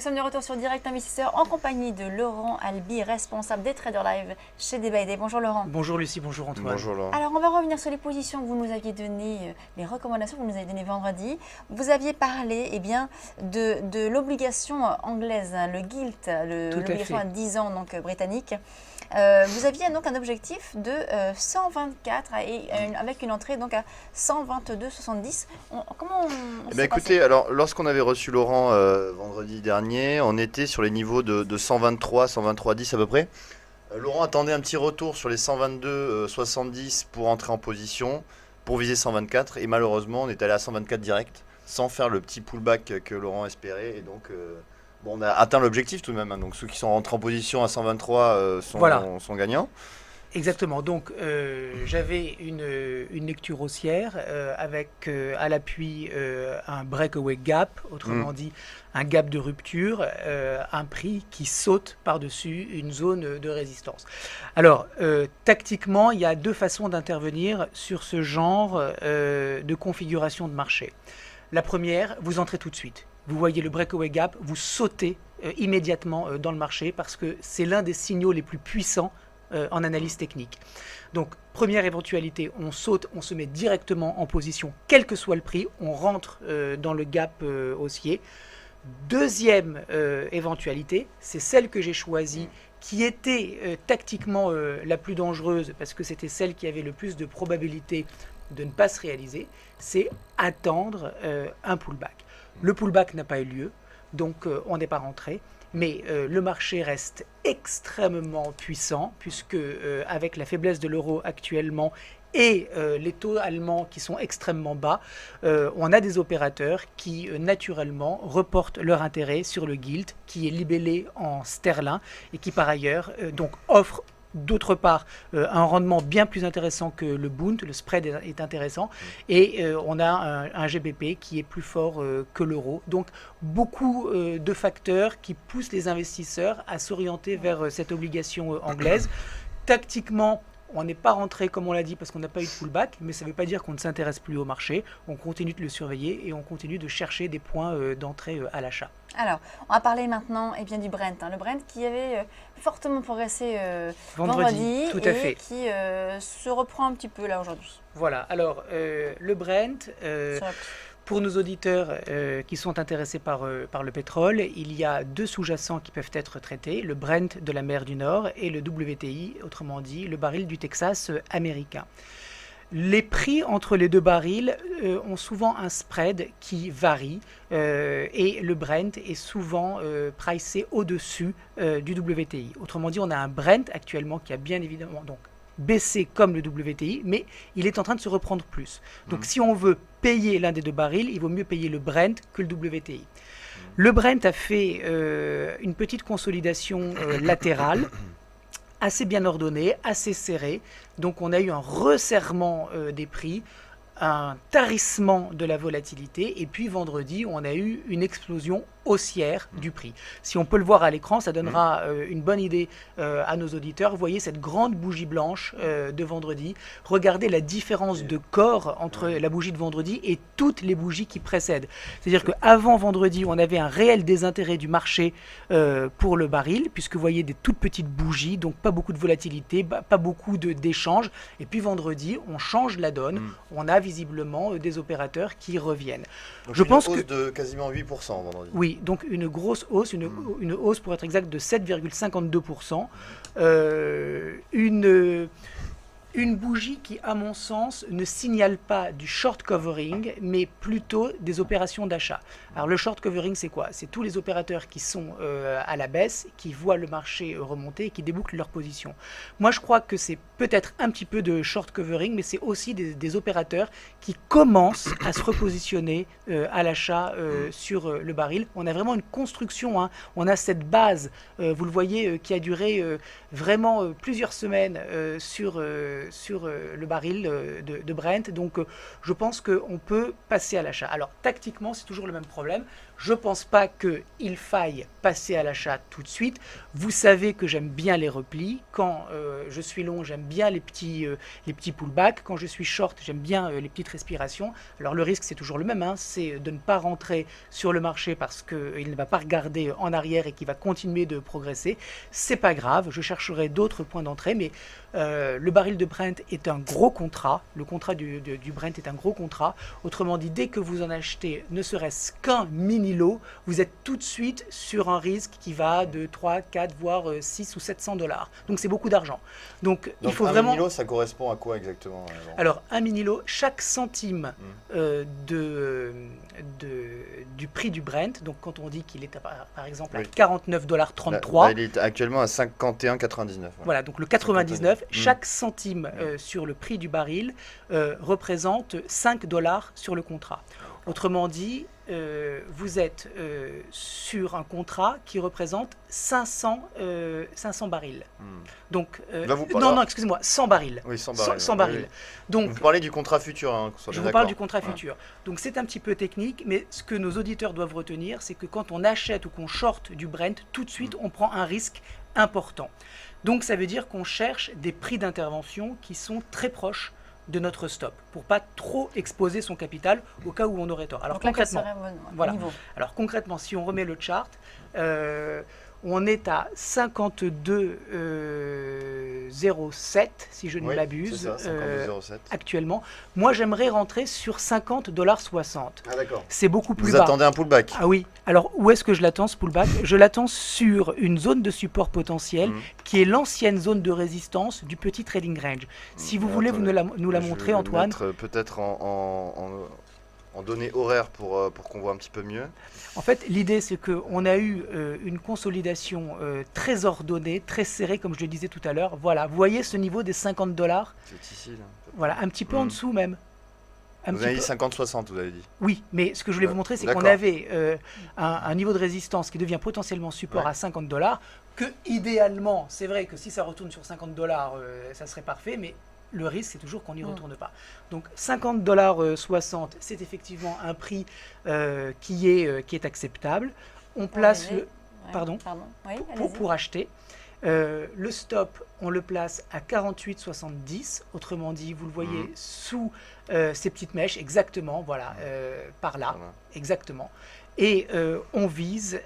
Nous sommes de retour sur Direct Investisseur en compagnie de Laurent Albi, responsable des Traders Live chez Day by Day. Bonjour Laurent. Bonjour Lucie, bonjour Antoine. Bonjour Laurent. Alors on va revenir sur les positions que vous nous aviez données, les recommandations que vous nous avez données vendredi. Vous aviez parlé de l'obligation anglaise, le gilt, l'obligation à 10 ans donc, britannique. Vous aviez donc un objectif de 124 avec une entrée donc à 122,70. Comment on écoutez, alors lorsqu'on avait reçu Laurent vendredi dernier, on était sur les niveaux de 123, 123,10 à peu près. Laurent attendait un petit retour sur les 122,70 pour entrer en position, pour viser 124. Et malheureusement, on est allé à 124 direct, sans faire le petit pullback que Laurent espérait. Et donc, on a atteint l'objectif tout de même. Hein. Donc ceux qui sont rentrés en position à 123 sont gagnants. Exactement, donc j'avais une lecture haussière avec à l'appui un breakaway gap, autrement dit un gap de rupture, un prix qui saute par-dessus une zone de résistance. Alors, tactiquement, il y a deux façons d'intervenir sur ce genre de configuration de marché. La première, vous entrez tout de suite. Vous voyez le breakaway gap, vous sautez immédiatement dans le marché parce que c'est l'un des signaux les plus puissants en analyse technique. Donc, première éventualité, on saute, on se met directement en position, quel que soit le prix, on rentre dans le gap haussier. Deuxième éventualité, c'est celle que j'ai choisie, qui était tactiquement la plus dangereuse, parce que c'était celle qui avait le plus de probabilité de ne pas se réaliser, c'est attendre un pullback. Le pullback n'a pas eu lieu, donc on n'est pas rentré. Mais le marché reste extrêmement puissant puisque avec la faiblesse de l'euro actuellement et les taux allemands qui sont extrêmement bas, on a des opérateurs qui naturellement reportent leur intérêt sur le gilt qui est libellé en sterling et qui par ailleurs donc offre d'autre part un rendement bien plus intéressant que le Bund, le spread est intéressant et on a un GBP qui est plus fort que l'euro. Donc beaucoup de facteurs qui poussent les investisseurs à s'orienter vers cette obligation anglaise. Tactiquement, on n'est pas rentré comme on l'a dit parce qu'on n'a pas eu de pullback, mais ça ne veut pas dire qu'on ne s'intéresse plus au marché. On continue de le surveiller et on continue de chercher des points d'entrée à l'achat. Alors, on va parler maintenant du Brent. Le Brent qui avait fortement progressé vendredi tout à fait. Qui se reprend un petit peu là aujourd'hui. Voilà, alors le Brent... Pour nos auditeurs qui sont intéressés par le pétrole, il y a deux sous-jacents qui peuvent être traités, le Brent de la mer du Nord et le WTI, autrement dit le baril du Texas américain. Les prix entre les deux barils ont souvent un spread qui varie et le Brent est souvent pricé au-dessus du WTI. Autrement dit, on a un Brent actuellement qui a bien évidemment donc baissé comme le WTI, mais il est en train de se reprendre plus. Donc si on veut payer l'un des deux barils, il vaut mieux payer le Brent que le WTI. Le Brent a fait une petite consolidation latérale, assez bien ordonnée, assez serrée. Donc on a eu un resserrement des prix, un tarissement de la volatilité, et puis vendredi, on a eu une explosion haussière du prix. Si on peut le voir à l'écran, ça donnera une bonne idée à nos auditeurs. Vous voyez cette grande bougie blanche de vendredi. Regardez la différence de corps entre la bougie de vendredi et toutes les bougies qui précèdent. C'est-à-dire qu'avant vendredi, on avait un réel désintérêt du marché pour le baril, puisque vous voyez des toutes petites bougies, donc pas beaucoup de volatilité, pas beaucoup d'échanges. Et puis vendredi, on change la donne. On a visiblement des opérateurs qui reviennent. Donc je pense hausse de quasiment 8% vendredi. Oui, donc une grosse hausse, une hausse pour être exact de 7,52%. Une bougie qui, à mon sens, ne signale pas du short covering, mais plutôt des opérations d'achat. Alors le short covering, c'est quoi? C'est tous les opérateurs qui sont à la baisse, qui voient le marché remonter et qui débouclent leur position. Moi, je crois que c'est peut-être un petit peu de short covering, mais c'est aussi des opérateurs qui commencent à se repositionner à l'achat sur le baril. On a vraiment une construction, hein. On a cette base, vous le voyez, qui a duré vraiment plusieurs semaines sur le baril de Brent. Donc je pense qu'on peut passer à l'achat. Alors tactiquement, c'est toujours le même problème. Je ne pense pas qu'il faille passer à l'achat tout de suite. Vous savez que j'aime bien les replis. Quand je suis long, j'aime bien les petits pullbacks. Quand je suis short, j'aime bien les petites respirations. Alors le risque, c'est toujours le même, hein, c'est de ne pas rentrer sur le marché parce qu'il ne va pas regarder en arrière et qu'il va continuer de progresser. C'est pas grave, je chercherai d'autres points d'entrée, mais le baril de Brent est un gros contrat. Le contrat du Brent est un gros contrat. Autrement dit, dès que vous en achetez ne serait-ce qu'un mini lot, vous êtes tout de suite sur un risque qui va de 3, 4, voire 6 ou 700 $. Donc c'est beaucoup d'argent. Donc il faut un vraiment... mini lot, ça correspond à quoi exactement? Alors un mini lot, chaque centime du prix du Brent, donc quand on dit qu'il est par exemple à 49,33 $. Là, il est actuellement à 51,99 $. Voilà, donc le 99, chaque centime sur le prix du baril représente 5 $ sur le contrat. Autrement dit, vous êtes sur un contrat qui représente 500 barils. Donc, non, excusez-moi, 100 barils. Oui, 100 barils. 100 barils. Oui. Donc, vous parlez du contrat futur. Hein, je vous parle du contrat futur. Donc c'est un petit peu technique, mais ce que nos auditeurs doivent retenir, c'est que quand on achète ou qu'on short du Brent, tout de suite, on prend un risque important. Donc ça veut dire qu'on cherche des prix d'intervention qui sont très proches de notre stop, pour pas trop exposer son capital au cas où on aurait tort. Alors concrètement, alors concrètement, si on remet le chart, on est à 52,07 si je ne m'abuse actuellement. Moi, j'aimerais rentrer sur 50,60 $. Ah d'accord. C'est beaucoup plus bas. Vous attendez un pullback? Ah oui. Alors, où est-ce que je l'attends, ce pullback? Je l'attends sur une zone de support potentiel qui est l'ancienne zone de résistance du petit trading range. Si vous voulez, vous nous la montrer, Antoine. Peut-être en données horaires pour qu'on voit un petit peu mieux. En fait, l'idée, c'est qu'on a eu une consolidation très ordonnée, très serrée, comme je le disais tout à l'heure. Voilà, vous voyez ce niveau des 50 $? C'est ici, là. Voilà, un petit peu en dessous même. Vous avez dit 50-60, vous avez dit. Oui, mais ce que je voulais vous montrer, c'est qu'on avait un niveau de résistance qui devient potentiellement support à 50 $, que idéalement, c'est vrai que si ça retourne sur 50 $, ça serait parfait, mais le risque, c'est toujours qu'on n'y retourne pas. Donc 50,60 $, c'est effectivement un prix qui est acceptable. On place pour acheter. Le stop, on le place à 48,70. Autrement dit, vous le voyez sous ces petites mèches, exactement, voilà, par là, exactement. Et on vise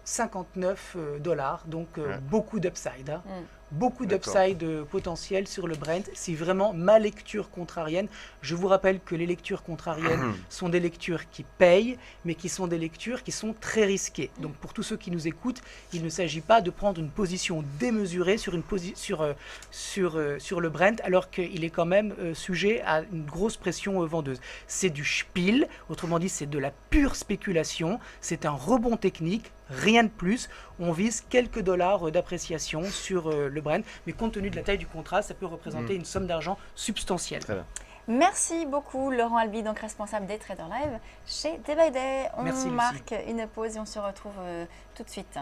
59 $, donc beaucoup d'upside. Hein. Beaucoup d'upside potentiel sur le Brent. C'est vraiment ma lecture contrarienne. Je vous rappelle que les lectures contrariennes sont des lectures qui payent, mais qui sont des lectures qui sont très risquées. Donc pour tous ceux qui nous écoutent, il ne s'agit pas de prendre une position démesurée sur le Brent, alors qu'il est quand même sujet à une grosse pression vendeuse. C'est du spiel, autrement dit c'est de la pure spéculation, c'est un rebond technique, rien de plus. On vise quelques dollars d'appréciation sur le Brent, mais compte tenu de la taille du contrat, ça peut représenter une somme d'argent substantielle. Très bien. Merci beaucoup Laurent Alby, donc responsable des Traders Live chez Day by Day. On marque une pause et on se retrouve tout de suite.